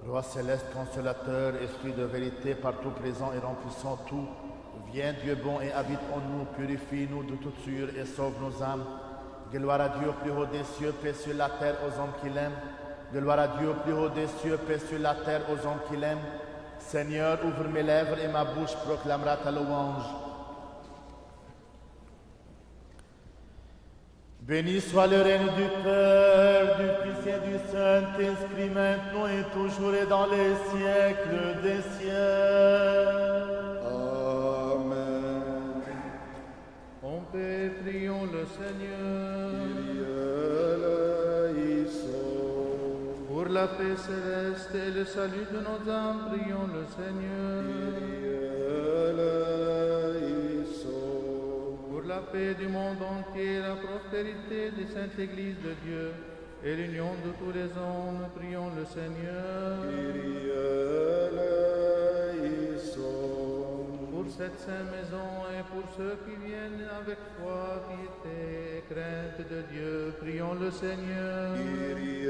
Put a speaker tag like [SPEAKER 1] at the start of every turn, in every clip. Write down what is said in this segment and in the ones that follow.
[SPEAKER 1] Roi céleste, consolateur, esprit de vérité, partout présent et remplissant tout, viens Dieu bon et habite en nous, purifie-nous de toute souillure et sauve nos âmes. Gloire à Dieu au plus haut des cieux, paix sur la terre aux hommes qui l'aiment. Gloire à Dieu au plus haut des cieux, paix sur la terre aux hommes qui l'aiment. Seigneur, ouvre mes lèvres et ma bouche proclamera ta louange. Béni soit le règne du Père, du Fils et du Saint-Esprit, maintenant et toujours et dans les siècles des siècles.
[SPEAKER 2] Amen.
[SPEAKER 3] En paix, prions le Seigneur.
[SPEAKER 2] Kyrie eleison.
[SPEAKER 3] Pour la paix céleste et le salut de nos âmes, prions le Seigneur.
[SPEAKER 2] Kyrie eleison.
[SPEAKER 3] Pour la paix du monde entier, la prospérité des saintes églises de Dieu et l'union de tous les hommes, prions le Seigneur.
[SPEAKER 2] Kyrie eleison.
[SPEAKER 3] Pour cette sainte maison et pour ceux qui viennent avec foi, piété et crainte de Dieu, prions le Seigneur.
[SPEAKER 2] Kyrie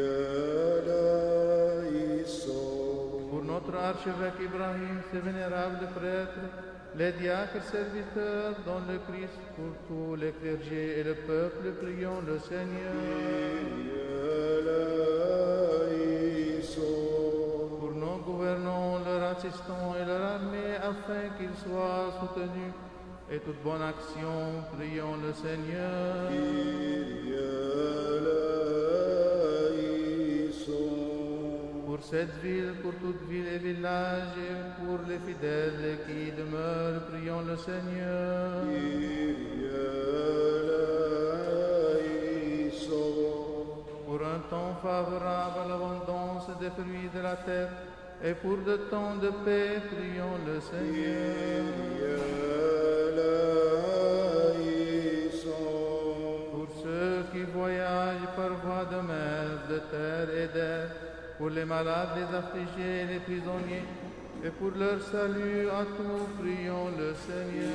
[SPEAKER 2] eleison.
[SPEAKER 3] Pour notre archevêque Ibrahim, ses vénérables prêtres, les diacres serviteurs dans le Christ, pour tous les clergés et le peuple, prions le Seigneur.
[SPEAKER 2] Kyrie eleison.
[SPEAKER 3] Pour nos gouvernants, leurs assistants et leur armée, afin qu'ils soient soutenus, et toute bonne action, prions le Seigneur.
[SPEAKER 2] Kyrie eleison.
[SPEAKER 3] Pour cette ville, pour toute ville et village, et pour les fidèles qui demeurent, prions le Seigneur.
[SPEAKER 2] Kyrie eleison.
[SPEAKER 3] Pour un temps favorable à l'abondance des fruits de la terre, et pour de temps de paix, prions le Seigneur. Pour ceux qui voyagent par voie de mer, de terre et d'air, pour les malades, les affligés et les prisonniers, et pour leur salut à tous, prions le Seigneur.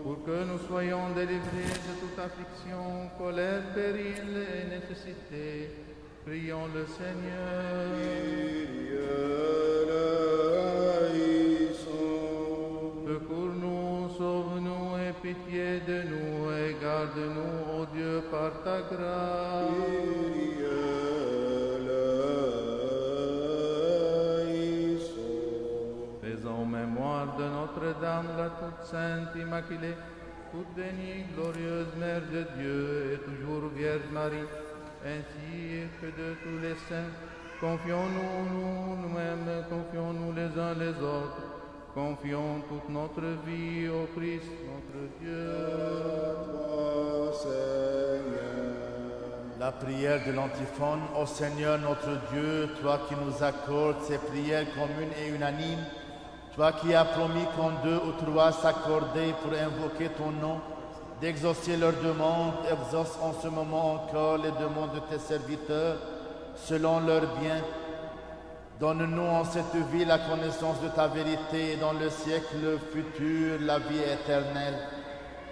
[SPEAKER 3] Pour que nous soyons délivrés de toute affliction, colère, péril et nécessité, prions le Seigneur. Secours-nous, sauve-nous et pitié de nous et garde-nous, ô Dieu, par ta grâce. Faisons mémoire de Notre-Dame, la toute sainte Immaculée, toute bénie, glorieuse Mère de Dieu et toujours Vierge Marie, ainsi que de tous les saints. Confions-nous nous-mêmes, confions-nous les uns les autres, confions toute notre vie au Christ, notre Dieu.
[SPEAKER 1] La prière de l'antiphone, ô Seigneur notre Dieu, toi qui nous accordes ces prières communes et unanimes, toi qui as promis qu'en deux ou trois s'accordaient pour invoquer ton nom, d'exaucer leurs demandes, exauce en ce moment encore les demandes de tes serviteurs, selon leurs biens. Donne-nous en cette vie la connaissance de ta vérité et dans le siècle futur la vie éternelle.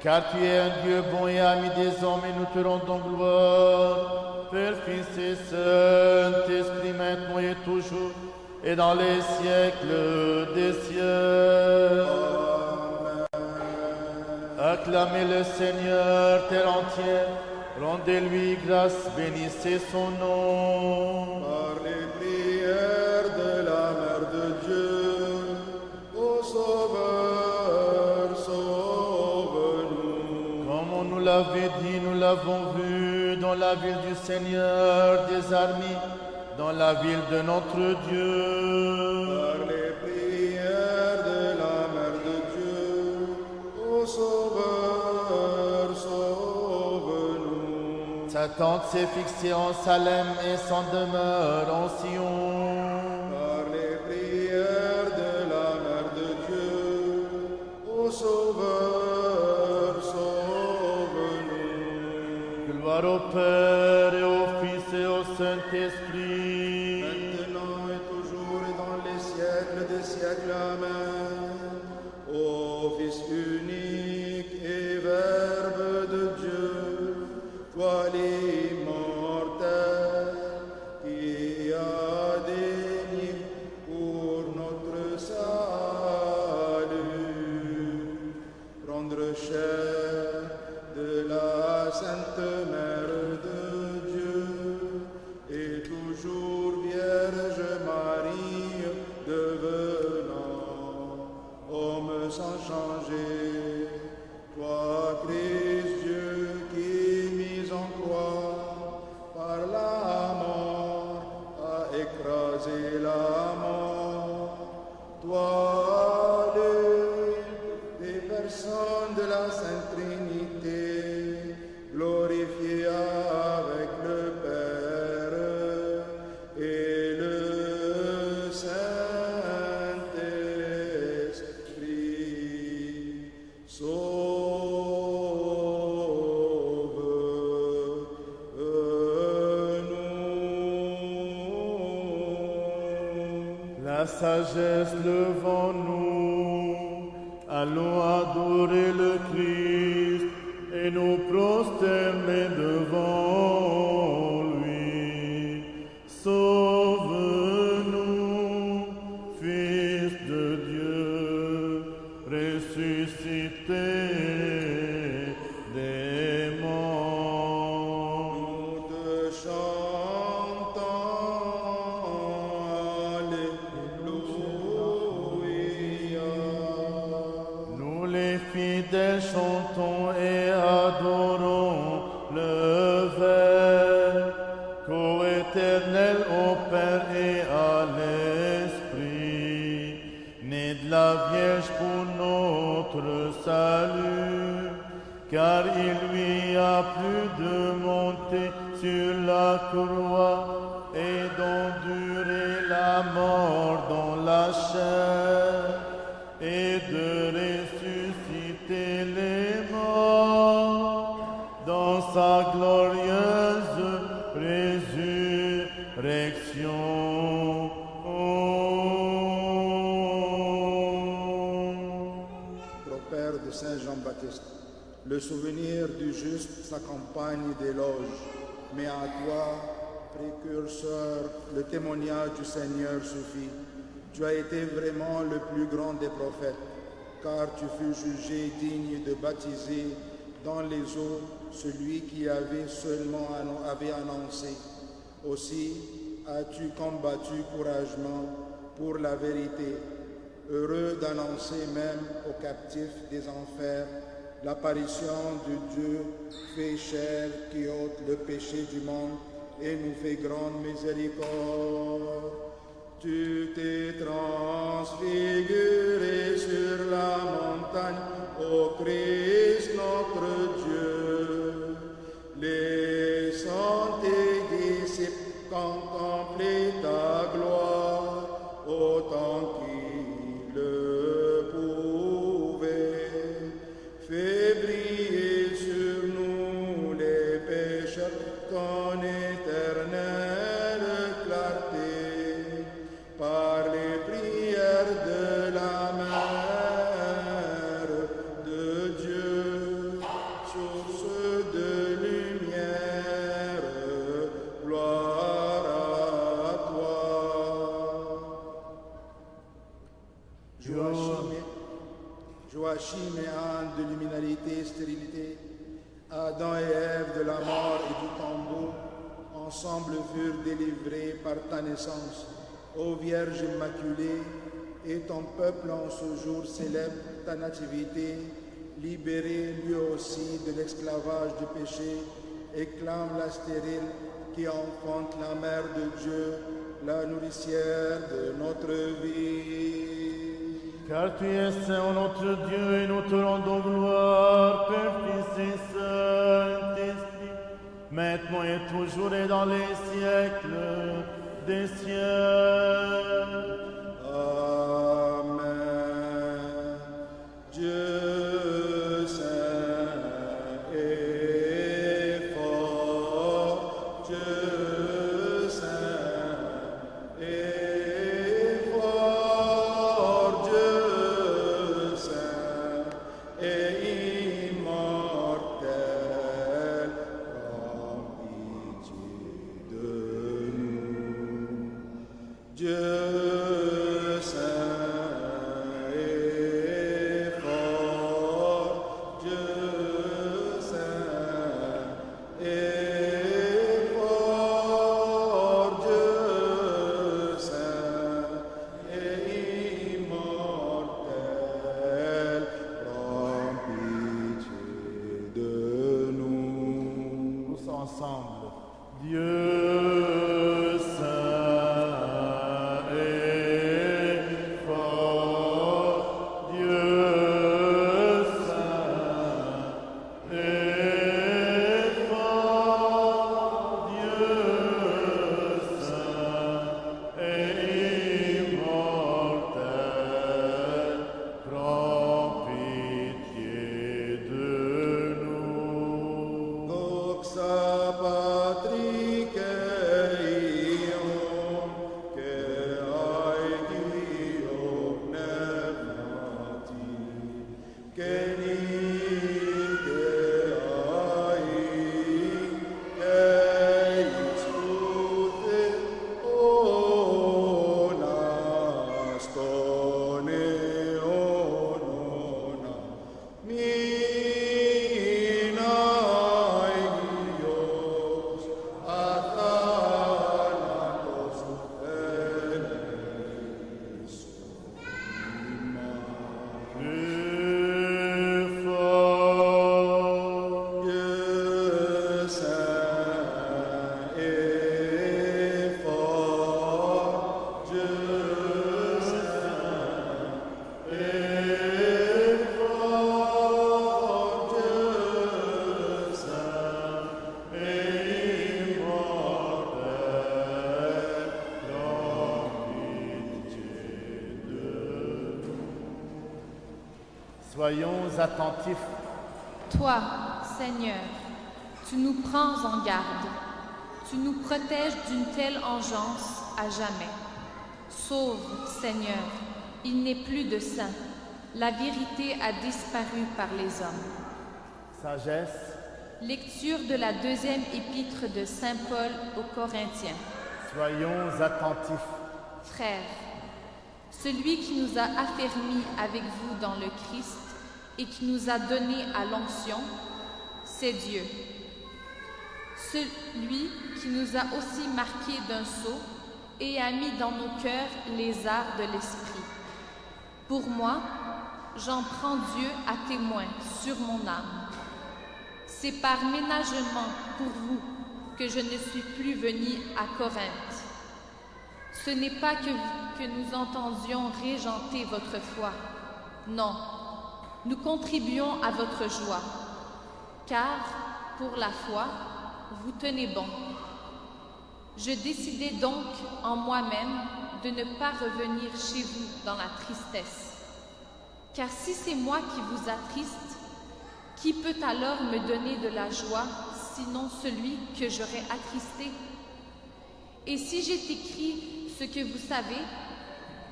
[SPEAKER 1] Car tu es un Dieu bon et ami des hommes et nous te rendons gloire, Père, Fils et Saint-Esprit, maintenant et toujours, et dans les siècles des siècles. Acclamez le Seigneur, terre entière, rendez-lui grâce, bénissez son nom.
[SPEAKER 2] Par les prières de la Mère de Dieu, ô Sauveur, sauve-nous.
[SPEAKER 1] Comme on nous l'avait dit, nous l'avons vu dans la ville du Seigneur des armées, dans la ville de notre Dieu.
[SPEAKER 2] Par les prières de la Mère de Dieu, ô Sauveur, sauve-nous.
[SPEAKER 1] Sa tente s'est fixée en Salem et son demeure en Sion.
[SPEAKER 2] Par les prières de la Mère de Dieu, ô Sauveur, sauve-nous.
[SPEAKER 1] Gloire au Père et au Fils et au Saint-Esprit.
[SPEAKER 2] Maintenant et toujours et dans les siècles des siècles. Amen. Ô Fils unique et Verbe de Dieu, toi l'immortel, changé. Toi, Christ Dieu, qui mis en croix par la mort, a écrasé la mort. Toi, l'une des personnes de la Sainte Trinité, glorifié avec le Père et le Saint-Esprit, sauve-nous.
[SPEAKER 1] La sagesse levons-nous, allons adorer le Christ et nous prosterner devant lui. Sauve-nous, Fils de Dieu, ressuscité des morts.
[SPEAKER 2] Nous te chantons, Alléluia.
[SPEAKER 1] Nous les fidèles chantons et adorons le Verbe, co-éternel au Père et à l'Esprit, né de la Vierge pour notre salut, car il lui a plu de monter sur la croix et d'endurer la mort dans la chair et de ressusciter les morts dans sa glorieuse résurrection.
[SPEAKER 2] Pro-Père de Saint Jean-Baptiste, le souvenir du juste s'accompagne d'éloges, mais à toi, précurseur, le témoignage du Seigneur suffit. Tu as été vraiment le plus grand des prophètes, car tu fus jugé digne de baptiser dans les eaux celui qui avait annoncé. Aussi as-tu combattu courageusement pour la vérité, heureux d'annoncer même aux captifs des enfers l'apparition de Dieu fait chair qui ôte le péché du monde et nous fait grande miséricorde. Tu t'es transfiguré sur la montagne, ô Christ notre Dieu. Laissant tes disciples contempler ta gloire, autant qu'ils le pouvaient. Fais briller sur nous les pécheurs ton éternelle clarté, par les prières de la Mère de Dieu, source de lumière, gloire à toi. Joachim et Anne de l'immunalité et stérilité, Adam et Ève de la mort et du tombeau, ensemble furent délivrés par ta naissance, ô Vierge Immaculée, et ton peuple en ce jour célèbre ta nativité, libéré lui aussi de l'esclavage du péché, et clame la stérile qui enfante la Mère de Dieu, la nourricière de notre vie.
[SPEAKER 1] Car tu es Saint, notre Dieu, et nous te rendons gloire, Père, Fils et Saint-Esprit, maintenant et toujours et dans les siècles des siècles.
[SPEAKER 2] Amen. Dieu saint et fort, Dieu saint et fort, Dieu saint et immortel, prends pitié de nous. Dieu saint
[SPEAKER 1] Soyons attentifs.
[SPEAKER 4] Toi, Seigneur, tu nous prends en garde. Tu nous protèges d'une telle engeance à jamais. Sauve, Seigneur, il n'est plus de saint. La vérité a disparu par les hommes.
[SPEAKER 1] Sagesse.
[SPEAKER 4] Lecture de la deuxième épître de Saint Paul aux Corinthiens.
[SPEAKER 1] Soyons attentifs.
[SPEAKER 4] Frères, celui qui nous a affermis avec vous dans le Christ et qui nous a donné à l'onction, c'est Dieu. Celui qui nous a aussi marqués d'un sceau et a mis dans nos cœurs les arts de l'Esprit. Pour moi, j'en prends Dieu à témoin sur mon âme. C'est par ménagement pour vous que je ne suis plus venu à Corinthe. Ce n'est pas que nous entendions régenter votre foi. Non, nous contribuons à votre joie, car pour la foi, vous tenez bon. Je décidai donc en moi-même de ne pas revenir chez vous dans la tristesse. Car si c'est moi qui vous attriste, qui peut alors me donner de la joie, sinon celui que j'aurais attristé? Et si j'ai écrit ce que vous savez,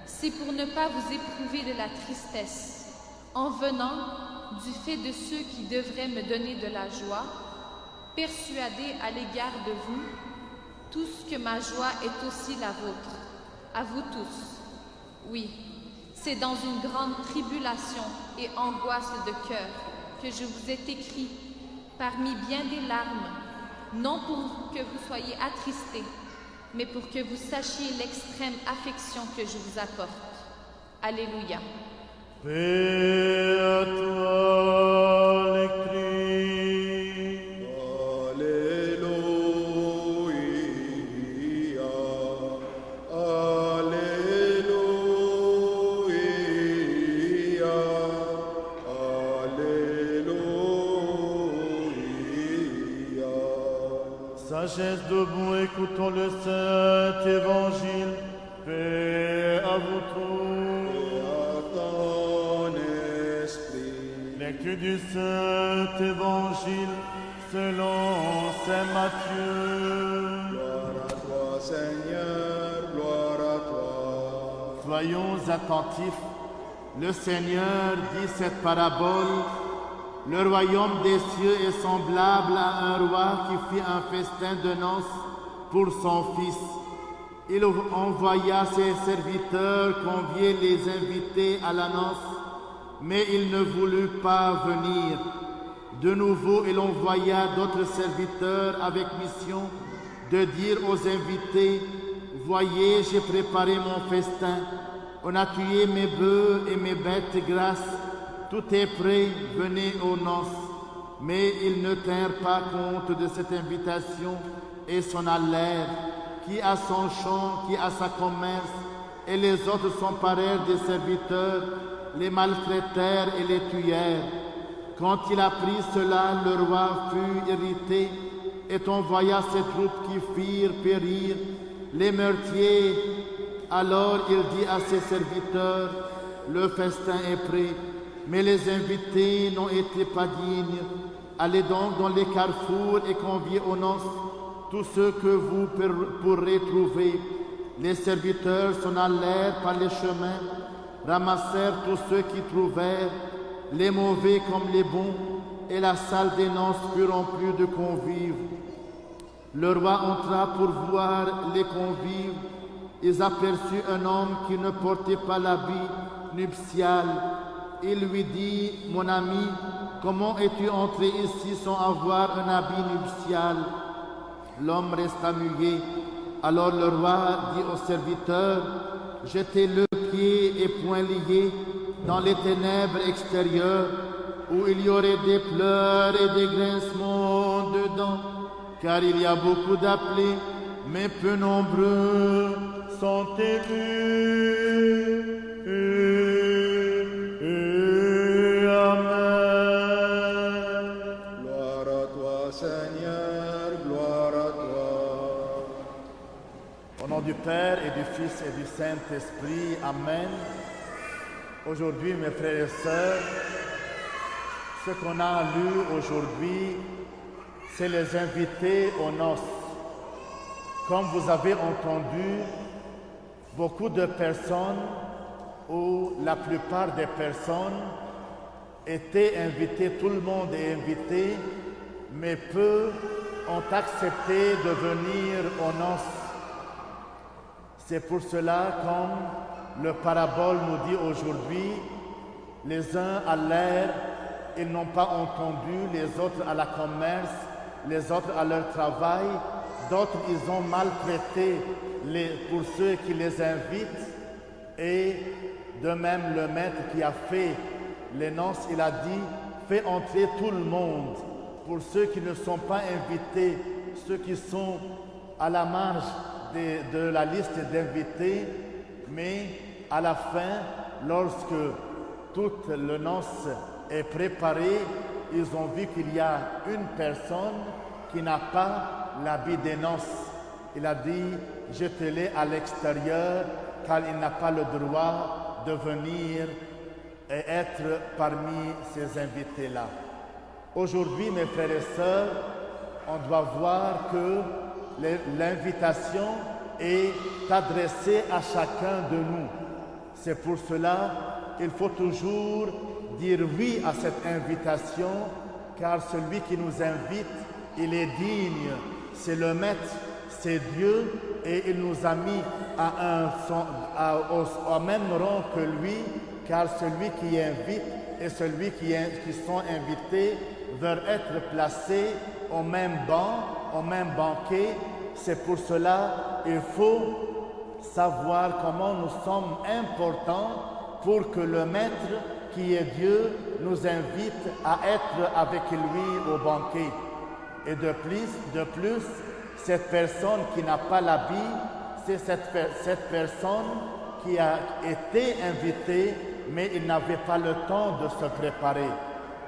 [SPEAKER 4] c'est pour ne pas vous éprouver de la tristesse, en venant du fait de ceux qui devraient me donner de la joie, persuadé à l'égard de vous, tous que ma joie est aussi la vôtre, à vous tous. Oui, c'est dans une grande tribulation et angoisse de cœur que je vous ai écrit, parmi bien des larmes, non pour que vous soyez attristés, mais pour que vous sachiez l'extrême affection que je vous apporte. Alléluia.
[SPEAKER 1] Paix à toi, les cris.
[SPEAKER 2] Alléluia, Alléluia, Alléluia.
[SPEAKER 1] Sagesse debout, écoutons le Saint Évangile. Paix à vous tous.
[SPEAKER 2] À ton esprit.
[SPEAKER 1] Lecture du Saint Évangile selon Saint Matthieu.
[SPEAKER 2] Gloire à toi, Seigneur, gloire à toi.
[SPEAKER 1] Soyons attentifs. Le Seigneur dit cette parabole. Le royaume des cieux est semblable à un roi qui fit un festin de noces pour son fils. Il envoya ses serviteurs convier les invités à la noce, mais il ne voulut pas venir. De nouveau, il envoya d'autres serviteurs avec mission de dire aux invités, « Voyez, j'ai préparé mon festin. On a tué mes bœufs et mes bêtes grasses. Tout est prêt, venez aux noces. » Mais ils ne tinrent pas compte de cette invitation et s'en allèrent, qui a son champ, qui a sa commerce, et les autres s'emparèrent des serviteurs, les maltraitèrent et les tuèrent. Quand il apprit cela, le roi fut irrité et envoya ses troupes qui firent périr les meurtriers. Alors il dit à ses serviteurs, « Le festin est prêt, mais les invités n'ont été pas dignes. Allez donc dans les carrefours et conviez aux noces tous ceux que vous pourrez trouver. » Les serviteurs s'en allèrent par les chemins, ramassèrent tous ceux qui trouvèrent les mauvais comme les bons, et la salle des noces fut remplie de convives. Le roi entra pour voir les convives. Ils aperçurent un homme qui ne portait pas l'habit nuptial. Il lui dit, « Mon ami, comment es-tu entré ici sans avoir un habit nuptial ?» L'homme resta muet. Alors le roi dit au serviteur, « Jetez-le pieds et poings liés dans les ténèbres extérieures, où il y aurait des pleurs et des grincements dedans, car il y a beaucoup d'appelés, mais peu nombreux sont élus. » Amen.
[SPEAKER 2] Gloire à toi, Seigneur, gloire à toi.
[SPEAKER 1] Au nom du Père et du Fils et du Saint-Esprit, Amen. Aujourd'hui, mes frères et sœurs, ce qu'on a lu aujourd'hui, c'est les invités aux noces. Comme vous avez entendu, beaucoup de personnes, ou la plupart des personnes, étaient invitées, tout le monde est invité, mais peu ont accepté de venir aux noces. C'est pour cela, comme le parabole nous dit aujourd'hui, les uns allèrent, ils n'ont pas entendu, les autres à la commerce, les autres à leur travail, d'autres ils ont maltraité pour ceux qui les invitent, et de même le maître qui a fait les noces, il a dit, fais entrer tout le monde. Pour ceux qui ne sont pas invités, ceux qui sont à la marge de la liste d'invités, mais à la fin, lorsque toute le noce est préparée, ils ont vu qu'il y a une personne qui n'a pas l'habit des noces. Il a dit, jetez-les à l'extérieur, car il n'a pas le droit de venir et être parmi ces invités-là. Aujourd'hui, mes frères et sœurs, on doit voir que l'invitation est adressée à chacun de nous. C'est pour cela qu'il faut toujours dire oui à cette invitation, car celui qui nous invite, il est digne, c'est le Maître, c'est Dieu, et il nous a mis au même rang que lui, car celui qui invite et celui qui sont invités veulent être placés au même banc, au même banquet. C'est pour cela qu'il faut savoir comment nous sommes importants pour que le Maître, qui est Dieu, nous invite à être avec lui au banquet. Et de plus, cette personne qui n'a pas l'habit, c'est cette personne qui a été invitée, mais il n'avait pas le temps de se préparer.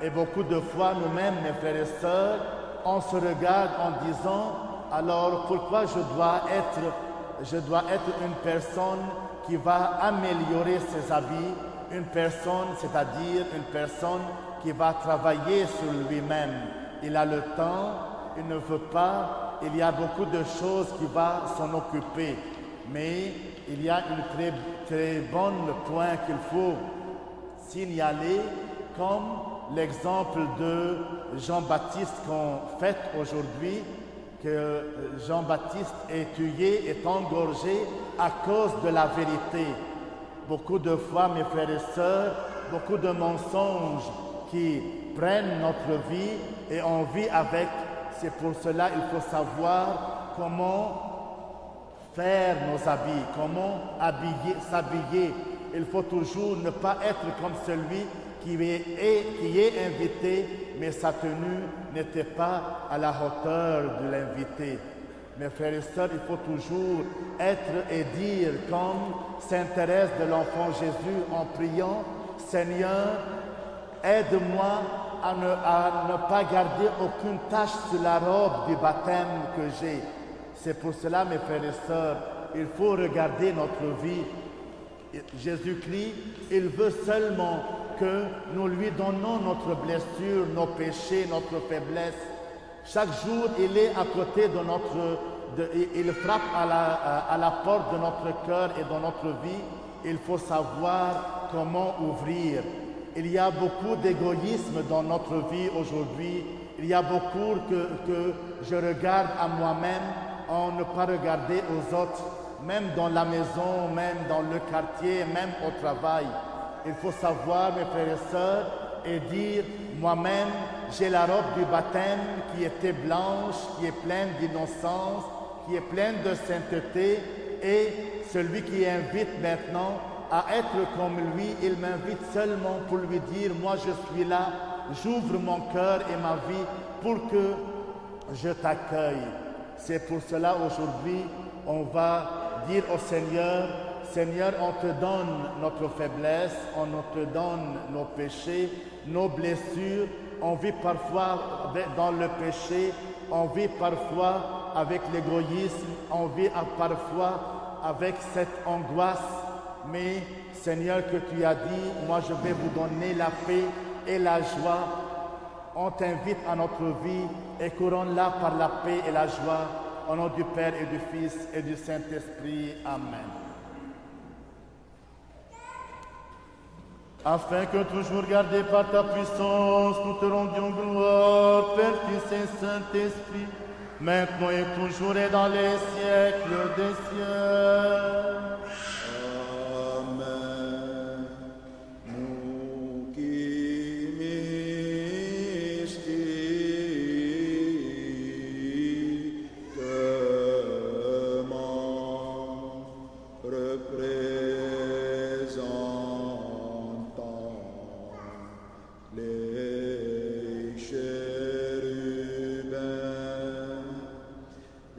[SPEAKER 1] Et beaucoup de fois, nous-mêmes, mes frères et sœurs, on se regarde en disant, alors pourquoi je dois être une personne qui va améliorer ses habits, une personne, c'est-à-dire une personne qui va travailler sur lui-même. Il a le temps, il ne veut pas, il y a beaucoup de choses qui vont s'en occuper. Mais il y a un très, très bon point qu'il faut signaler, comme l'exemple de Jean-Baptiste qu'on fête aujourd'hui, que Jean-Baptiste est tué, est engorgé à cause de la vérité. Beaucoup de fois, mes frères et sœurs, beaucoup de mensonges qui prennent notre vie et on vit avec. C'est pour cela qu'il faut savoir comment faire nos habits, comment s'habiller. Il faut toujours ne pas être comme celui qui est invité, mais sa tenue n'était pas à la hauteur de l'invité. Mes frères et sœurs, il faut toujours être et dire comme Sainte Thérèse de l'Enfant Jésus en priant, Seigneur, aide-moi à ne pas garder aucune tache sur la robe du baptême que j'ai. C'est pour cela, mes frères et sœurs, il faut regarder notre vie. Jésus-Christ, il veut seulement que nous lui donnons notre blessure, nos péchés, notre faiblesse. Chaque jour, il est à côté il frappe à la porte de notre cœur et de notre vie. Il faut savoir comment ouvrir. il y a beaucoup d'égoïsme dans notre vie aujourd'hui. Il y a beaucoup que je regarde à moi-même en ne pas regarder aux autres, même dans la maison, même dans le quartier, même au travail. Il faut savoir, mes frères et sœurs, et dire, moi-même, j'ai la robe du baptême qui était blanche, qui est pleine d'innocence, qui est pleine de sainteté, et celui qui invite maintenant à être comme lui, il m'invite seulement pour lui dire, moi je suis là, j'ouvre mon cœur et ma vie pour que je t'accueille. C'est pour cela aujourd'hui, on va dire au Seigneur, Seigneur, on te donne notre faiblesse, on te donne nos péchés, nos blessures, on vit parfois dans le péché, on vit parfois avec l'égoïsme, on vit parfois avec cette angoisse. Mais Seigneur, que tu as dit, moi je vais vous donner la paix et la joie. On t'invite à notre vie et couronne-la par la paix et la joie. Au nom du Père et du Fils et du Saint-Esprit. Amen. Afin que toujours gardés par ta puissance, nous te rendions gloire, Père, Fils et Saint-Esprit, maintenant et toujours et dans les siècles des siècles.
[SPEAKER 2] Amen. Nous qui mystiquement représentons les chérubins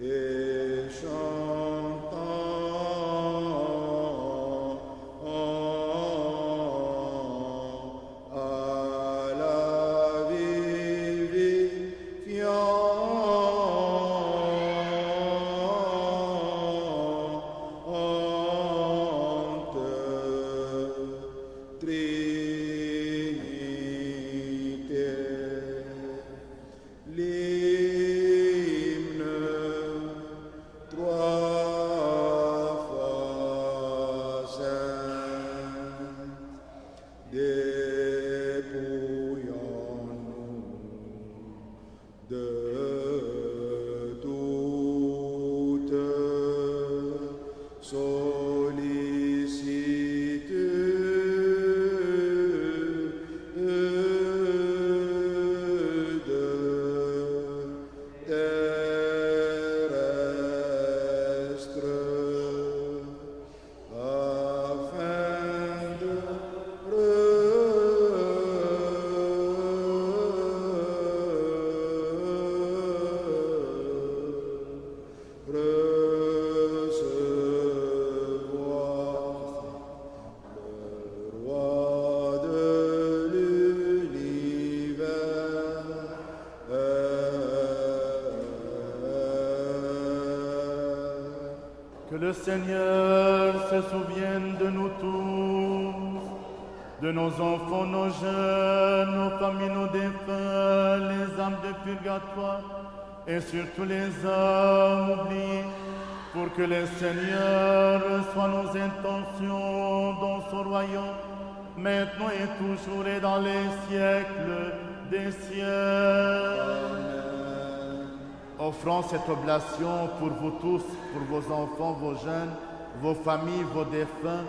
[SPEAKER 2] et chantons à la vivifiante Trinité. L'hymne trois fois saint, dépouillons-nous de toute sollicitude terrestre, afin de recevoir le roi de l'univers.
[SPEAKER 1] Que le Seigneur se souvienne de nous tous, de nos enfants, nos jeunes, nos familles, nos défunts, les âmes de purgatoire et surtout les âmes oubliées, pour que le Seigneur reçoive nos intentions dans son royaume, maintenant et toujours et dans les siècles des siècles. Offrons cette oblation pour vous tous, pour vos enfants, vos jeunes, vos familles, vos défunts,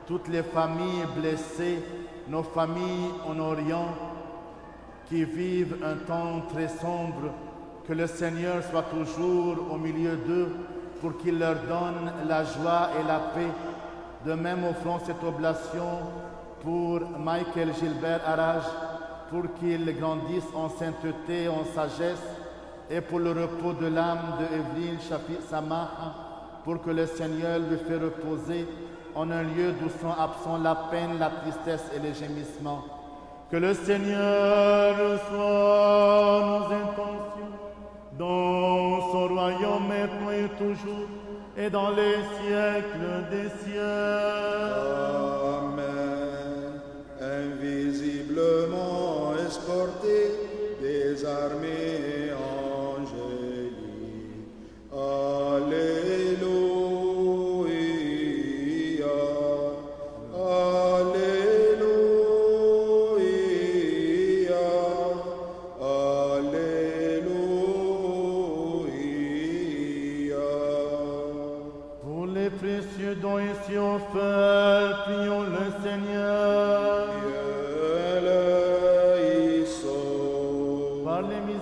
[SPEAKER 1] toutes les familles blessées, nos familles en Orient qui vivent un temps très sombre. Que le Seigneur soit toujours au milieu d'eux pour qu'il leur donne la joie et la paix. De même, offrons cette oblation pour Michael Gilbert Arage, pour qu'il grandisse en sainteté, en sagesse, et pour le repos de l'âme de Evelyne Shafir Samaha, pour que le Seigneur lui fait reposer en un lieu d'où sont absents la peine, la tristesse et les gémissements. Que le Seigneur reçoive nos intentions dans son royaume maintenant et toujours et dans les siècles des siècles.
[SPEAKER 2] Amen. Invisiblement escorté des armées angéliques. Alléluia. Alléluia.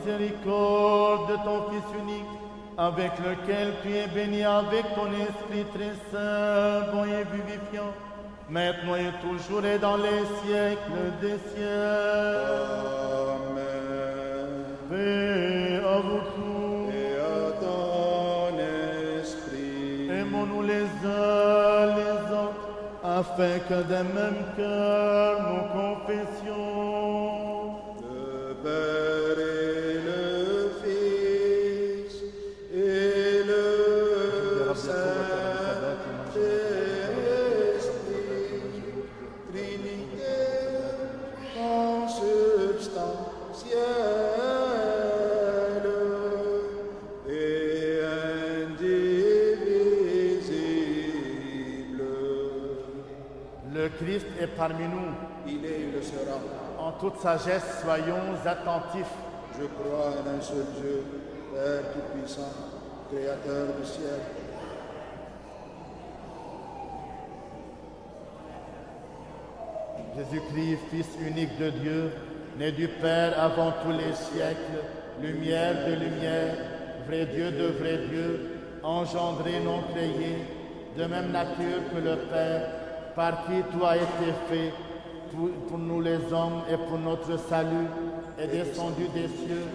[SPEAKER 1] miséricorde de ton Fils unique, avec lequel tu es béni avec ton Esprit très saint, bon et vivifiant, maintenant et toujours et dans les siècles des siècles.
[SPEAKER 2] Amen.
[SPEAKER 1] Paix à vous tous.
[SPEAKER 2] Et à ton esprit.
[SPEAKER 1] Aimons-nous les uns les autres, afin que d'un même cœur nous confessions.
[SPEAKER 2] Le Père et le Fils et le Saint-Esprit, Trinité consubstantielle et indivisible.
[SPEAKER 1] Le Christ est parmi nous.
[SPEAKER 2] Il est, il le sera.
[SPEAKER 1] En toute sagesse, soyons attentifs.
[SPEAKER 2] Je crois en un seul Dieu, Père Tout-Puissant, Créateur du ciel.
[SPEAKER 1] Jésus-Christ, Fils unique de Dieu, né du Père avant tous les siècles, lumière de lumière, vrai Dieu de vrai Dieu, engendré, non créé, de même nature que le Père, par qui tout a été fait, pour nous les hommes et pour notre salut, est descendu des cieux,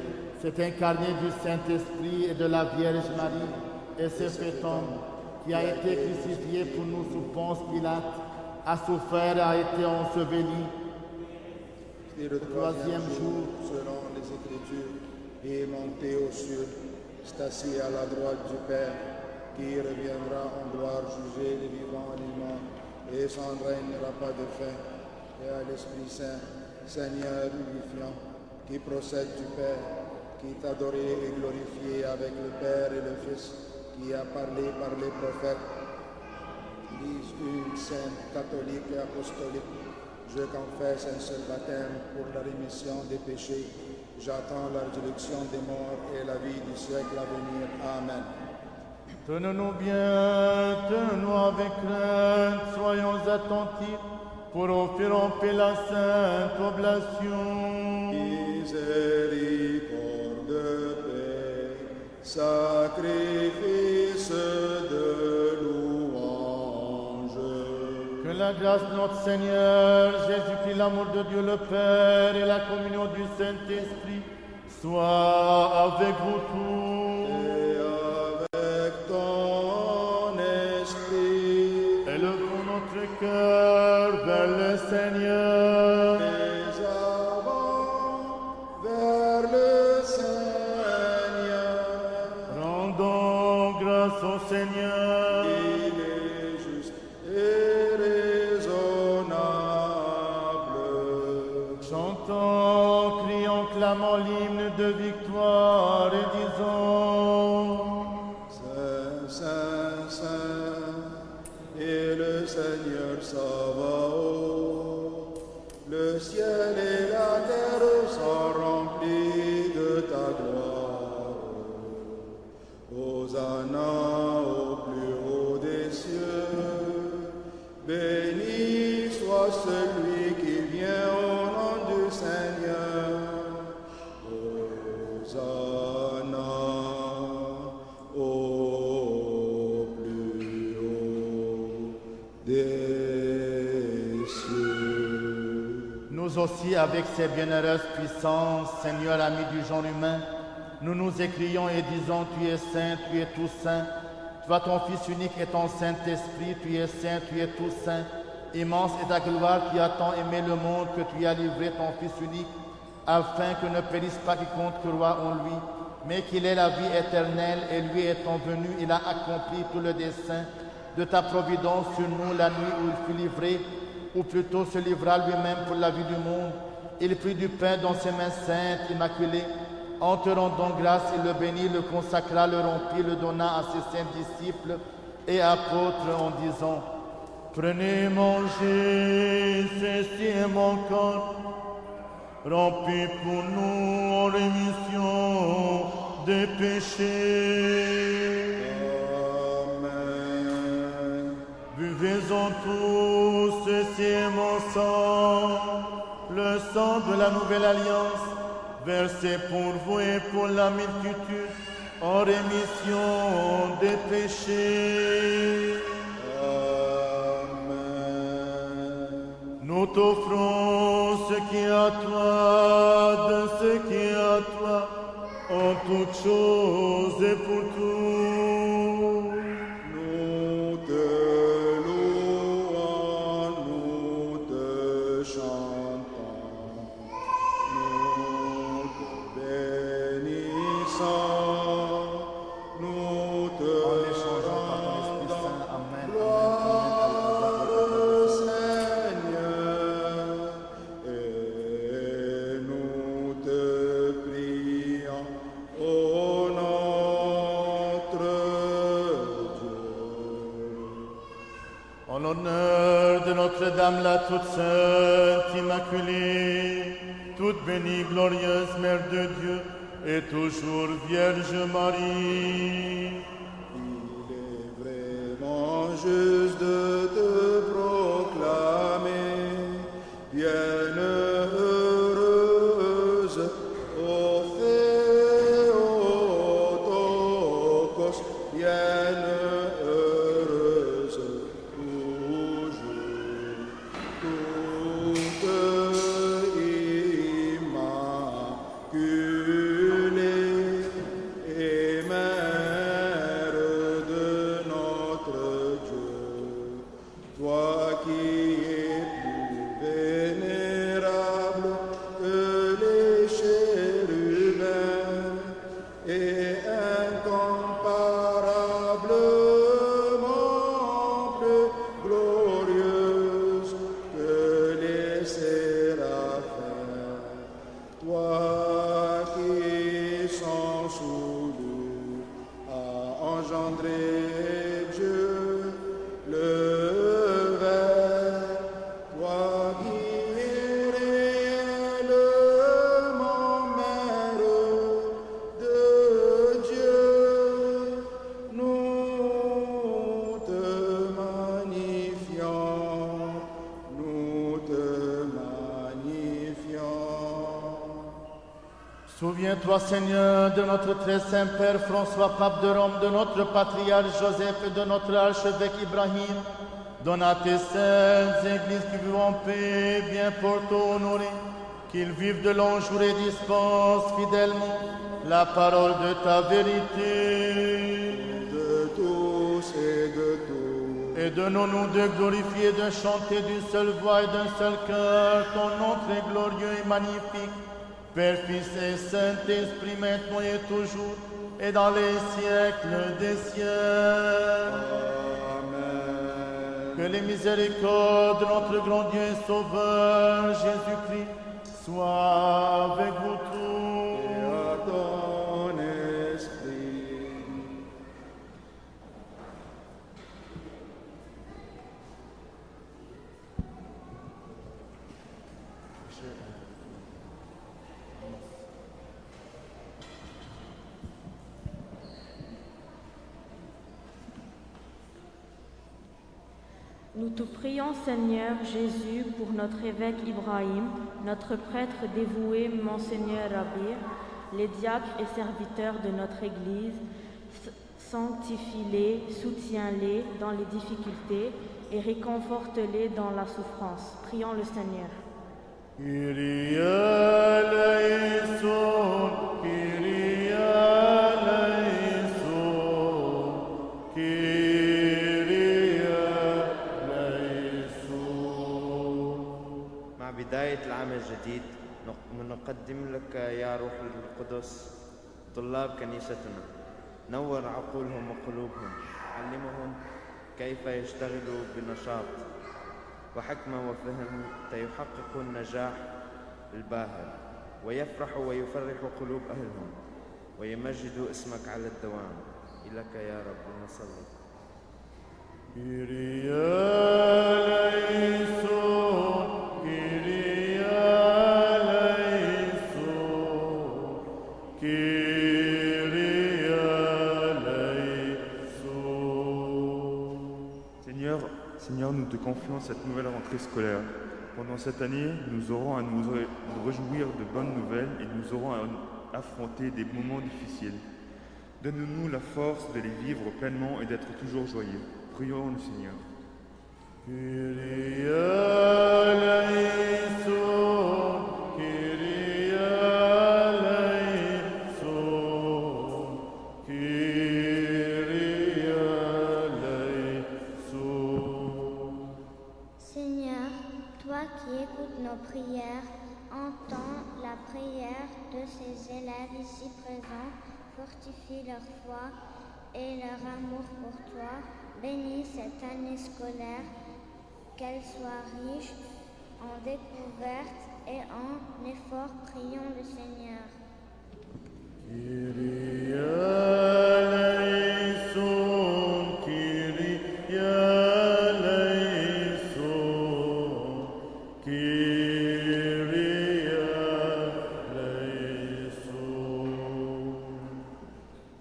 [SPEAKER 1] s'est incarné du Saint-Esprit et de la Vierge Marie, et s'est fait homme, qui a été crucifié pour nous sous Ponce Pilate, a souffert et a été enseveli.
[SPEAKER 2] Et le troisième jour, selon les Écritures, il est monté aux cieux, c'est assis à la droite du Père, qui reviendra en gloire juger les vivants et les morts, et son règne n'aura pas de fin. Et à l'Esprit Saint, Seigneur vivifiant, qui procède du Père, qui est adoré et glorifié avec le Père et le Fils, qui a parlé par les prophètes, l'Église une sainte, catholique et apostolique. Je confesse un seul baptême pour la rémission des péchés. J'attends la résurrection des morts et la vie du siècle à venir. Amen.
[SPEAKER 1] Tenons-nous bien, tenons-nous avec crainte, soyons attentifs pour offrir en paix la sainte oblation.
[SPEAKER 2] Miséricorde de paix, sacrifice de louange.
[SPEAKER 1] Que la grâce de notre Seigneur Jésus-Christ, l'amour de Dieu le Père et la communion du Saint-Esprit soient avec vous tous.
[SPEAKER 2] Et avec ton esprit.
[SPEAKER 1] Élevons notre cœur vers le Seigneur.
[SPEAKER 2] Les avant vers le Seigneur.
[SPEAKER 1] Rendons grâce au Seigneur.
[SPEAKER 2] Il est juste et raisonnable.
[SPEAKER 1] Chantons, crions, clamons l'hymne de victoire et disons:
[SPEAKER 2] Saint, Saint, Saint, et le Seigneur Sabaoth. Le ciel et la terre sont remplis de ta gloire. Hosanna au plus haut des cieux. Béni soit celui qui vient au nom du Seigneur. Hosanna au plus haut des cieux.
[SPEAKER 1] Nous aussi, avec ces bienheureuses puissances, Seigneur, ami du genre humain, nous nous écrions et disons: Tu es saint, tu es tout saint. Toi, ton Fils unique et ton Saint-Esprit, tu es saint, tu es tout saint. Immense est ta gloire qui a tant aimé le monde que tu as livré ton Fils unique, afin que ne périsse pas quiconque croit en lui, mais qu'il ait la vie éternelle. Et lui étant venu, il a accompli tout le dessein de ta providence sur nous la nuit où il fut livré, ou plutôt se livra lui-même pour la vie du monde. Il prit du pain dans ses mains saintes, immaculées. En te rendant grâce, il le bénit, le consacra, le rompit, le donna à ses saints disciples et apôtres en disant: Prenez, mangez, ceci est mon corps, rempli pour nous en rémission des péchés.
[SPEAKER 2] Amen.
[SPEAKER 1] Buvez-en tous, ceci est mon sang, le sang de la nouvelle alliance, versé pour vous et pour la multitude, en rémission des péchés.
[SPEAKER 2] Amen.
[SPEAKER 1] Nous t'offrons ce qui est à toi, de ce qui est à toi, en toutes choses et pour tout.
[SPEAKER 2] Nous te louons, nous te chantons, nous te bénissons, nous te
[SPEAKER 1] En échangeant par ton Esprit Saint. Amen.
[SPEAKER 2] gloire, Seigneur, et nous te prions, ô notre Dieu.
[SPEAKER 1] En l'honneur de Notre-Dame, la toute sainte, immaculée, toute bénie, glorieuse Mère de Dieu, et toujours Vierge Marie.
[SPEAKER 2] Il est vraiment juste de te proclamer bienheureuse, ô Théotokos, bienheureuse toujours, toute immaculée et mère de notre Dieu, toi qui es plus vénérable que les chérubins et incomparablement plus glorieuse que les séraphins, toi qui sans souillure a engendré Dieu le Verbe, toi qui es réellement mère de Dieu, nous te magnifions, nous te magnifions.
[SPEAKER 1] Souviens-toi, Seigneur, de notre très saint Père François, pape de Rome, de notre patriarche Joseph et de notre archevêque Ibrahim. Donne à tes saintes églises qui vivent en paix, bien portées, honorées, qu'ils vivent de longs jours et dispensent fidèlement la parole de ta vérité.
[SPEAKER 2] De tous et de tout.
[SPEAKER 1] Et donnons-nous de glorifier, de chanter d'une seule voix et d'un seul cœur ton nom très glorieux et magnifique, Père, Fils et Saint-Esprit, maintenant et toujours, et dans les siècles des siècles.
[SPEAKER 2] Amen.
[SPEAKER 1] Que les miséricordes de notre grand Dieu et Sauveur Jésus-Christ soient avec vous tous.
[SPEAKER 2] Et à ton esprit.
[SPEAKER 5] Nous te prions, Seigneur Jésus, pour notre évêque Ibrahim, notre prêtre dévoué, Monseigneur Rabir, les diacres et serviteurs de notre Église. Sanctifie-les, soutiens-les dans les difficultés et réconforte-les dans la souffrance. Prions le Seigneur.
[SPEAKER 1] Kyrie eleison, Kyrie eleison, Kyrie eleison.
[SPEAKER 6] مع بداية العام الجديد نقدم لك يا روح القدس طلاب كنيستنا، نور عقولهم وقلوبهم، علمهم كيف يشتغلوا بنشاط وحكمة وفهم ليحققوا النجاح الباهر، ويفرحوا ويفرحوا قلوب أهلهم، ويمجدوا اسمك على الدوام. إليك يا رب نصلي.
[SPEAKER 1] Kyrie eleison, Kyrie eleison, Kyrie eleison.
[SPEAKER 7] Seigneur, nous te confions cette nouvelle rentrée scolaire. Pendant cette année, nous aurons à nous réjouir de bonnes nouvelles et nous aurons à affronter des moments difficiles. Donne-nous la force de les vivre pleinement et d'être toujours joyeux. Prions le Seigneur.
[SPEAKER 1] Kyrie eleison, Kyrie eleison, Kyrie eleison.
[SPEAKER 8] Seigneur, toi qui écoutes nos prières, entends la prière de ces élèves ici présents, fortifie leur foi et leur amour pour toi. Bénis cette année scolaire, qu'elle soit riche en découvertes et en efforts. Prions le Seigneur.
[SPEAKER 1] Kyrie eleison, Kyrie eleison, Kyrie eleison.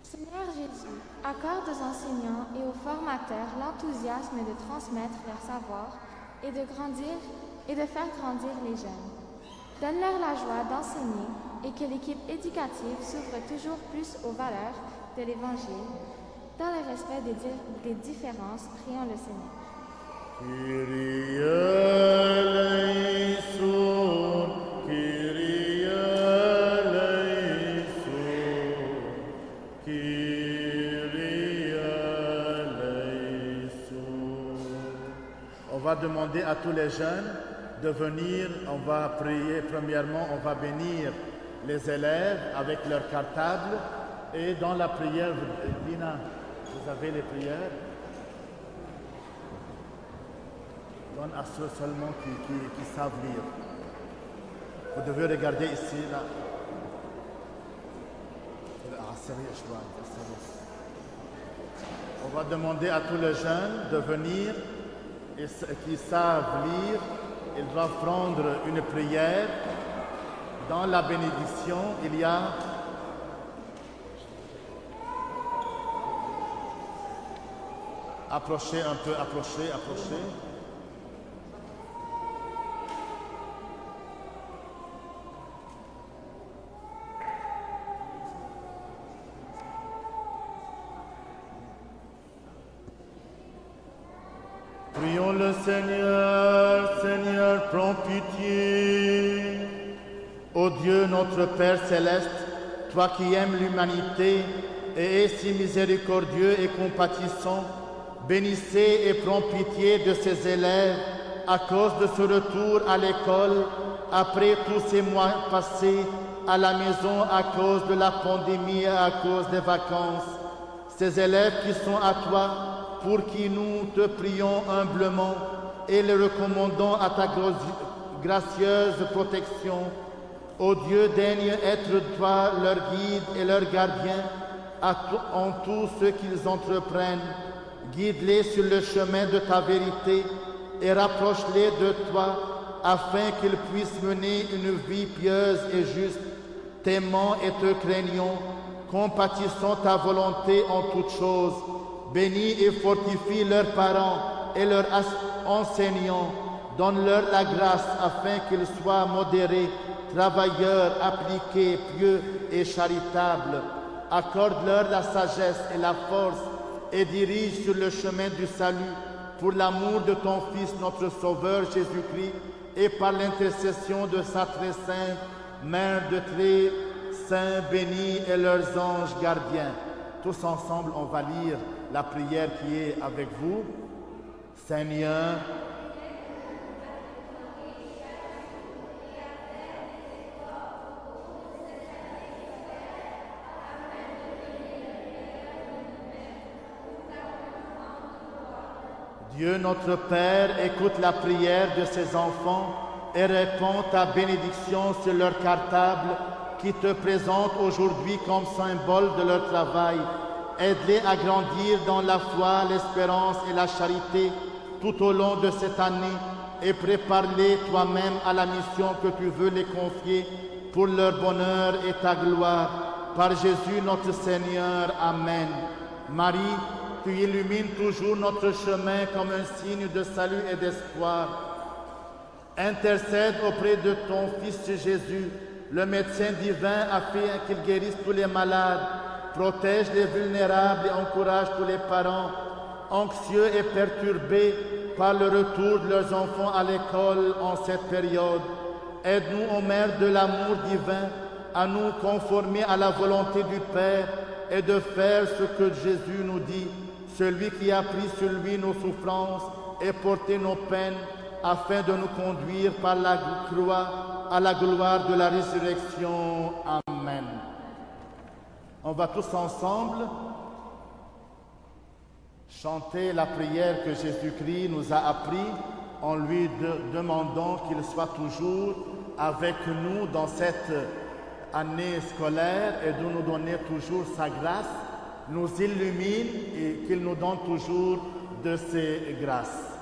[SPEAKER 9] Seigneur Jésus, accorde aux enseignants et aux formateurs l'enthousiasme de transmettre leur savoir et de faire grandir les jeunes. Donne-leur la joie d'enseigner et que l'équipe éducative s'ouvre toujours plus aux valeurs de l'Évangile. Dans le respect des différences, prions le Seigneur.
[SPEAKER 1] Kyrie eleison, Kyrie eleison, Kyrie eleison. On va demander à tous les jeunes de venir, on va prier. Premièrement, on va bénir les élèves avec leur cartable. Et dans la prière, Dina, vous avez les prières? Donne à ceux seulement qui savent lire. Vous devez regarder ici, là. On va demander à tous les jeunes de venir et qui savent lire. Ils doivent prendre une prière. Dans la bénédiction, il y a approchez un peu, approchez. Prions le Seigneur, Seigneur, prends pitié. Ô Dieu, notre Père céleste, toi qui aimes l'humanité et es si miséricordieux et compatissant, bénissez et prends pitié de ces élèves à cause de ce retour à l'école après tous ces mois passés à la maison à cause de la pandémie et à cause des vacances. Ces élèves qui sont à toi, pour qui nous te prions humblement et les recommandons à ta gracieuse protection. Ô Dieu, daigne être toi leur guide et leur gardien en tout ce qu'ils entreprennent. Guide-les sur le chemin de ta vérité et rapproche-les de toi afin qu'ils puissent mener une vie pieuse et juste, t'aimant et te craignant, compatissant ta volonté en toutes choses. Bénis et fortifie leurs parents et leurs enseignants. Donne-leur la grâce afin qu'ils soient modérés, travailleurs, appliqués, pieux et charitables. Accorde-leur la sagesse et la force et dirige sur le chemin du salut pour l'amour de ton Fils, notre Sauveur Jésus-Christ, et par l'intercession de sa très sainte Mère de très saints bénis et leurs anges gardiens. Tous ensemble, on va lire la prière qui est avec vous. Seigneur, Dieu notre Père, écoute la prière de ces enfants et répands ta bénédiction sur leur cartable qui te présente aujourd'hui comme symbole de leur travail. Aide-les à grandir dans la foi, l'espérance et la charité tout au long de cette année et prépare-les toi-même à la mission que tu veux les confier pour leur bonheur et ta gloire. Par Jésus notre Seigneur. Amen. Marie, tu illumines toujours notre chemin comme un signe de salut et d'espoir. Intercède auprès de ton Fils Jésus, le médecin divin, afin qu'il guérisse tous les malades, protège les vulnérables et encourage tous les parents anxieux et perturbés par le retour de leurs enfants à l'école en cette période. Aide-nous, ô Mère de l'amour divin, à nous conformer à la volonté du Père et de faire ce que Jésus nous dit, celui qui a pris sur lui nos souffrances et porté nos peines, afin de nous conduire par la croix à la gloire de la résurrection. Amen. On va tous ensemble chanter la prière que Jésus-Christ nous a appris en lui demandant qu'il soit toujours avec nous dans cette année scolaire et de nous donner toujours sa grâce, nous illumine et qu'il nous donne toujours de ses grâces.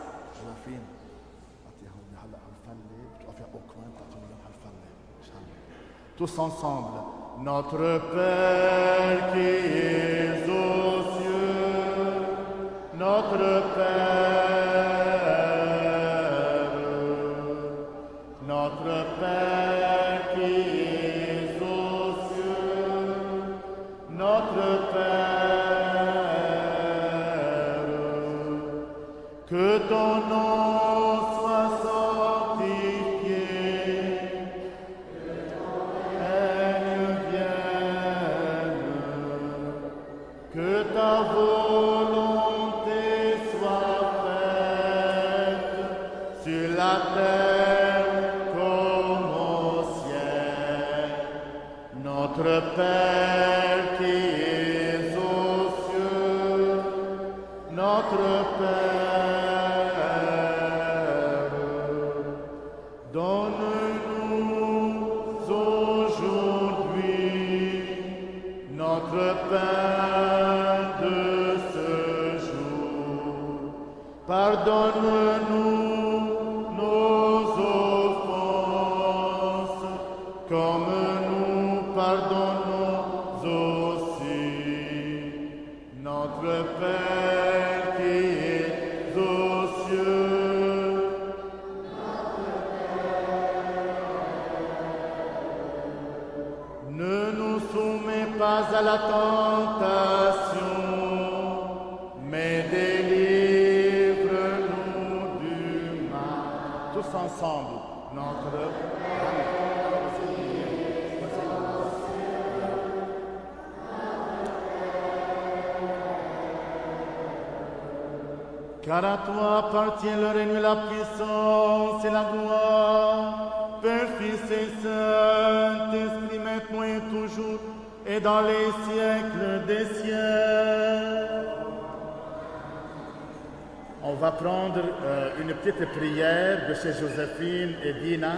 [SPEAKER 1] Tous ensemble. Notre Père qui es aux cieux, notre Père, notre Père qui es aux cieux, notre Père, que ton nom soit sanctifié, que ta volonté soit faite sur la terre comme au ciel. Notre Père qui es aux cieux, notre Père, donne-nous aujourd'hui notre pain de ce jour. Pardonne-nous nos offenses, comme nous pardonnons aussi. Notre Père qui est aux cieux, ne nous soumets pas à la tentation, mais délivre-nous du mal. Tous ensemble, notre car à toi appartient le règne, la puissance et la gloire, Père, Fils et Saint-Esprit, maintenant et toujours, et dans les siècles des siècles. On va prendre une petite prière de chez Joséphine et Dina,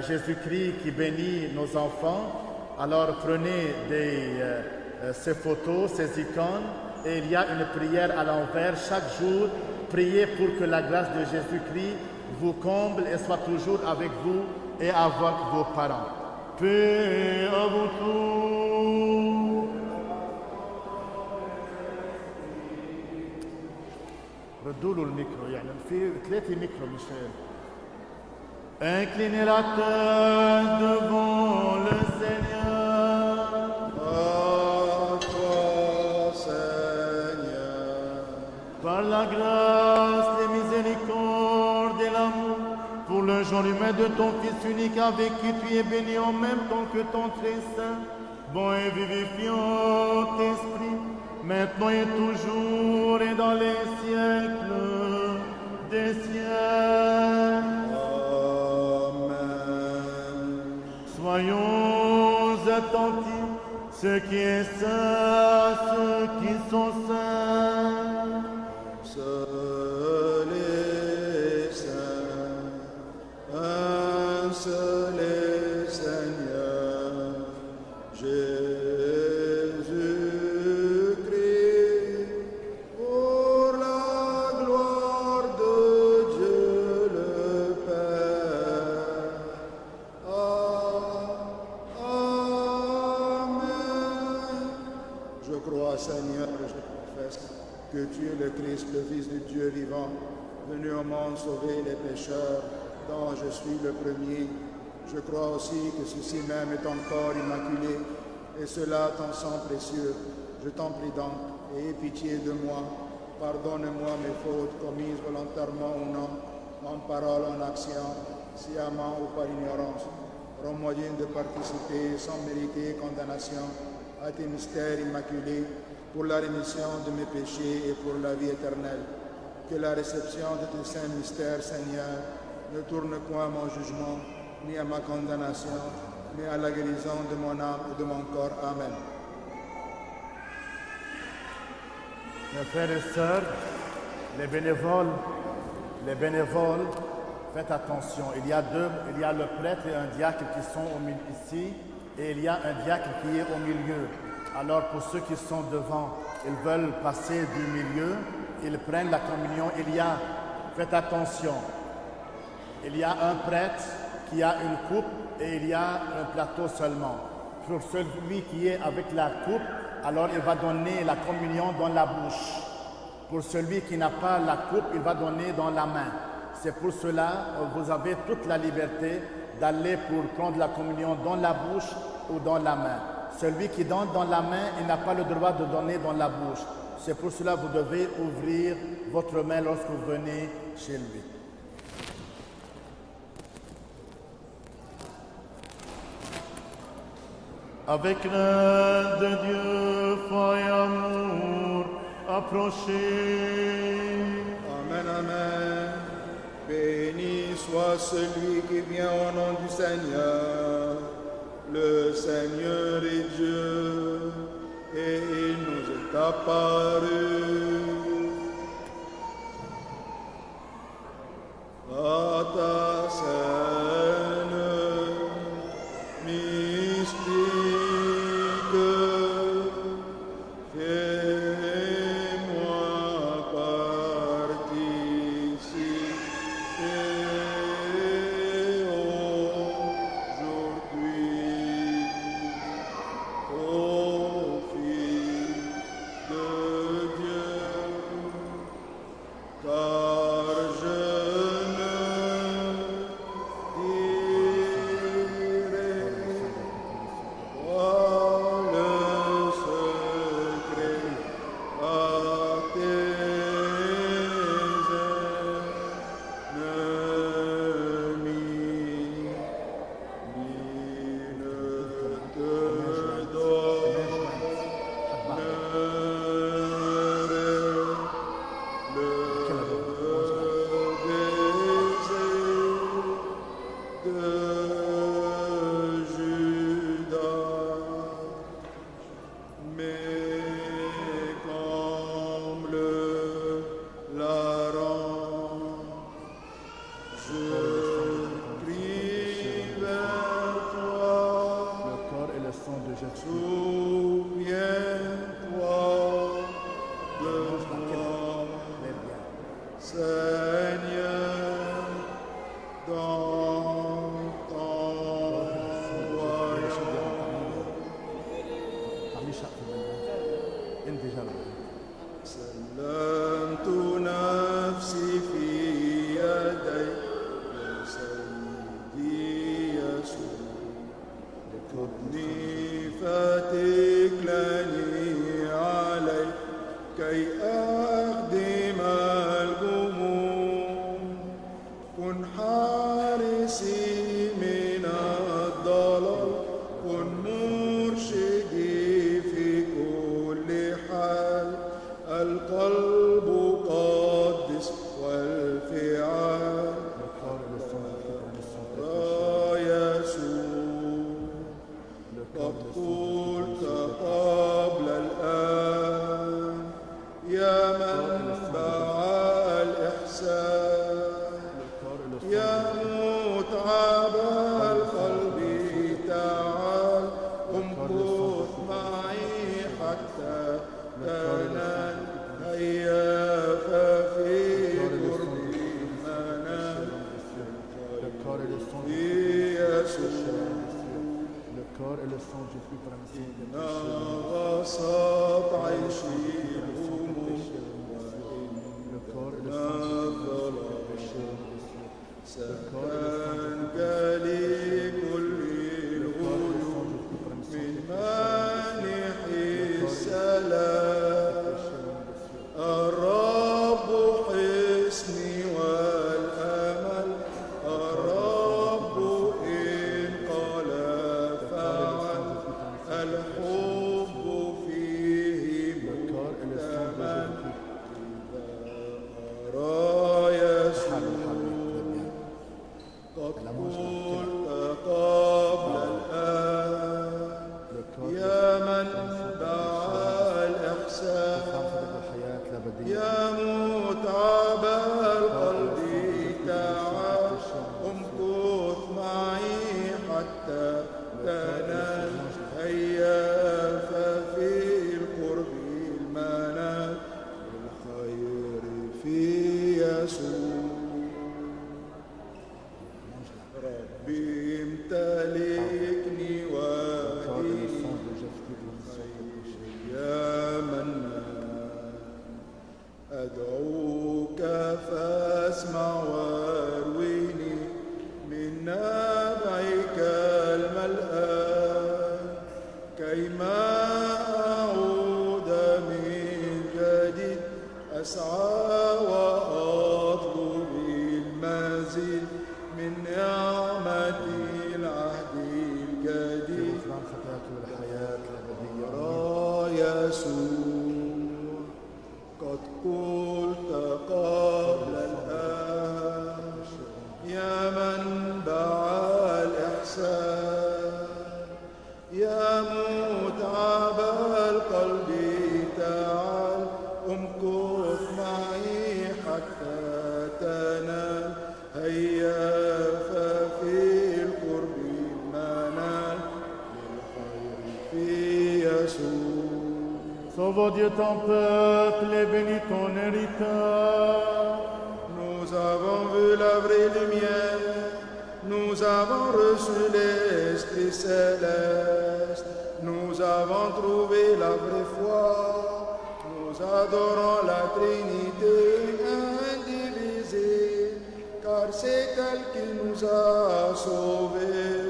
[SPEAKER 1] Jésus-Christ qui bénit nos enfants. Alors prenez ces photos, ces icônes, et il y a une prière à l'envers chaque jour. Priez pour que la grâce de Jésus-Christ vous comble et soit toujours avec vous et avec vos parents. Paix à vous tous. ردوا له الميكرو، يعني في 3 ميكرو ميشيل. Inclinez la tête devant le Seigneur.
[SPEAKER 2] À toi, Seigneur.
[SPEAKER 1] Par la grâce, les miséricordes et l'amour, pour le genre humain de ton Fils unique, avec qui tu es béni en même temps que ton très saint, bon et vivifiant Esprit, maintenant et toujours et dans les siècles des siècles.
[SPEAKER 2] Amen.
[SPEAKER 1] Soyons attentifs, ce qui est saint, ceux qui sont saints.
[SPEAKER 2] Seul est saint, un seul est Seigneur, Jésus-Christ, pour la gloire de Dieu le Père. Amen. Je crois, Seigneur, et je confesse que tu es le Christ, le Fils du Dieu vivant, venu au monde sauver les pécheurs. dont je suis le premier. Je crois aussi que ceci même est encore immaculé, et cela ton sang précieux. Je t'en prie donc, aie pitié de moi. Pardonne-moi mes fautes commises volontairement ou non, en parole, en action, sciemment ou par ignorance. Rends-moi digne de participer sans mériter condamnation à tes mystères immaculés pour la rémission de mes péchés et pour la vie éternelle. Que la réception de tes saints mystères, Seigneur, ne tourne point à mon jugement, ni à ma condamnation, mais à la guérison de mon âme et de mon corps. Amen.
[SPEAKER 1] Mes frères et sœurs, les bénévoles, faites attention. Il y a le prêtre et un diacre qui sont ici, et il y a un diacre qui est au milieu. Alors pour ceux qui sont devant, ils veulent passer du milieu, ils prennent la communion. Faites attention, il y a un prêtre qui a une coupe et il y a un plateau seulement. Pour celui qui est avec la coupe, alors il va donner la communion dans la bouche. Pour celui qui n'a pas la coupe, il va donner dans la main. C'est pour cela que vous avez toute la liberté d'aller pour prendre la communion dans la bouche ou dans la main. Celui qui donne dans la main, il n'a pas le droit de donner dans la bouche. C'est pour cela que vous devez ouvrir votre main lorsque vous venez chez lui. Avec l'aide de Dieu, foi et amour, approchez.
[SPEAKER 2] Amen, amen. Béni soit celui qui vient au nom du Seigneur. Le Seigneur est Dieu et il nous est apparu. À ta scène mystique, fais-moi participer aujourd'hui au Fils de Dieu, car je ne dirai pas le secret à tes ennemis, ni ne te Seigneur, dans ton royaume. سلمت نفسي في يديك يا سيدي يسوع، خذني فتكلني عليك كي أخدم الجموع. كن حارسي من الضلال، كن مرشدي في كل حال. القلب قدس والفعال يا يسوع. قد قلت قبل الآن يا منبع الإحسان، يا متعب القلب تعال، امكث معي حتى تنال. هيا ففي قربي منال في يسوع. إن غصت عيشي الهموم وإن الظلام سكن لكل الغيوم من مانح السلام الرب حصني والأمل الرب إن قال فعل الحب فيه مكتمل أرى يسوع قد قلت قبل الآن يا من باع الإحسان يا متعب القلب تعال امكث معي حتى تنال هيا ففي القرب المنال الخير في يسوع ربي امتلكني واهدني يا منان أدعوك فاسمع وارويني من نبعك الملآن كيما أعود من جديد أسعى وأطلب المزيد من نعمة العهد الجديد يرى يسوع قد قلت قبل الآن يا منبع الإحسان يا متعب القلب تعال امكث معي حتى تنال هيا ففي القرب منال للخير في يسوع.
[SPEAKER 1] Sauve Dieu ton peuple et bénis ton héritage.
[SPEAKER 2] Nous avons vu la vraie lumière, nous avons reçu l'Esprit céleste, nous avons trouvé la vraie foi, nous adorons la Trinité indivisible, car c'est elle qui nous a sauvés.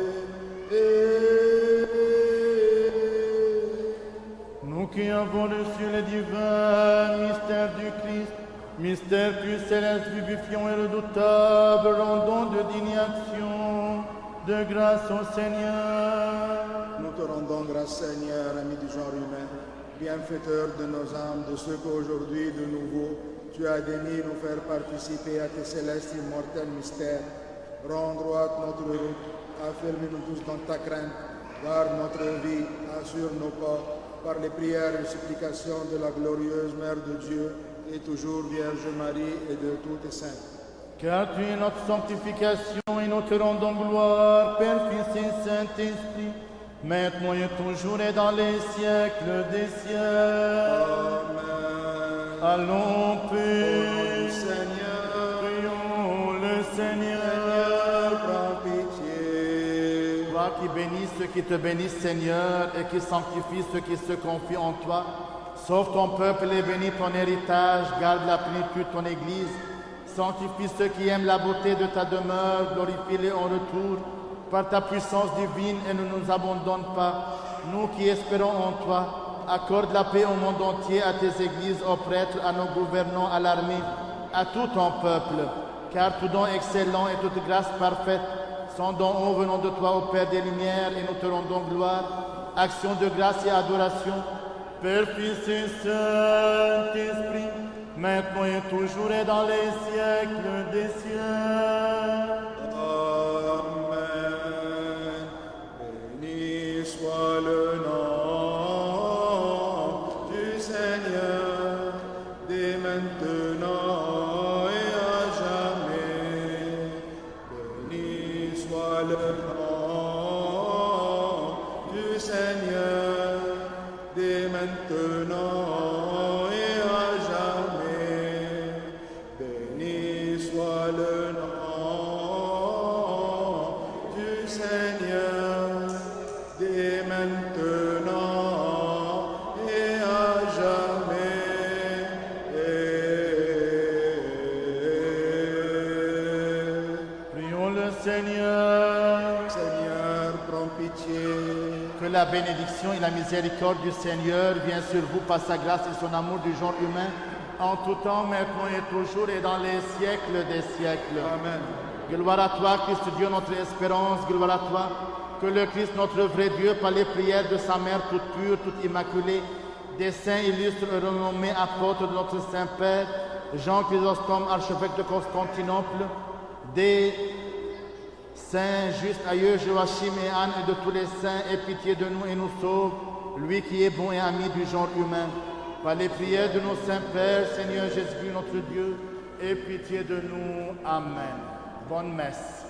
[SPEAKER 1] Nous qui avons reçu le divin mystère du Christ, mystère plus céleste, vivifiant et redoutable, rendons de dignes actions de grâce au Seigneur.
[SPEAKER 2] Nous te rendons grâce, Seigneur, ami du genre humain, bienfaiteur de nos âmes, de ce qu'aujourd'hui, de nouveau, tu as daigné nous faire participer à tes célestes immortels mystères. Rends droite notre route, affermis-nous tous dans ta crainte, garde notre vie, assure nos pas, par les prières et supplications de la glorieuse Mère de Dieu, et toujours Vierge Marie et de tous tes saints.
[SPEAKER 1] Car tu es notre sanctification et nous te rendons gloire, Père, Fils et Saint-Esprit, maintenant et toujours et dans les siècles des siècles.
[SPEAKER 2] Amen.
[SPEAKER 1] Allons,
[SPEAKER 2] Ô Seigneur,
[SPEAKER 1] prions le Seigneur.
[SPEAKER 2] Seigneur, prends pitié.
[SPEAKER 1] Toi qui bénis ceux qui te bénissent, Seigneur, et qui sanctifies ceux qui se confient en toi, sauve ton peuple et bénis ton héritage, garde la plénitude de ton Église, sanctifie ceux qui aiment la beauté de ta demeure, glorifie-les en retour par ta puissance divine et ne nous abandonne pas. Nous qui espérons en toi, accorde la paix au monde entier, à tes églises, aux prêtres, à nos gouvernants, à l'armée, à tout ton peuple, car tout don excellent et toute grâce parfaite sont dons hauts venant de toi, ô Père des Lumières, et nous te rendons gloire, action de grâce et adoration, Père, Fils et Saint-Esprit, maintenant et toujours et dans les siècles des siècles.
[SPEAKER 2] Amen. Béni soit le nom du Seigneur, dès maintenant et à jamais. Béni soit le nom du Seigneur, dès maintenant et à jamais. Béni soit le nom du Seigneur, dès maintenant et à jamais.
[SPEAKER 1] bénédiction et la miséricorde du Seigneur viennent sur vous par sa grâce et son amour du genre humain, en tout temps, maintenant et toujours, et dans les siècles des siècles.
[SPEAKER 2] Amen.
[SPEAKER 1] Gloire à toi, Christ Dieu, notre espérance. Gloire à toi, que le Christ, notre vrai Dieu, par les prières de sa mère toute pure, toute immaculée, des saints illustres et renommés apôtres de notre Saint-Père, Jean Chrysostome, archevêque de Constantinople, des saints justes aïeux Joachim et Anne et de tous les saints, aie pitié de nous et nous sauve, lui qui est bon et ami du genre humain. Par les prières de nos saints pères, Seigneur Jésus, notre Dieu, aie pitié de nous. Amen. Bonne messe.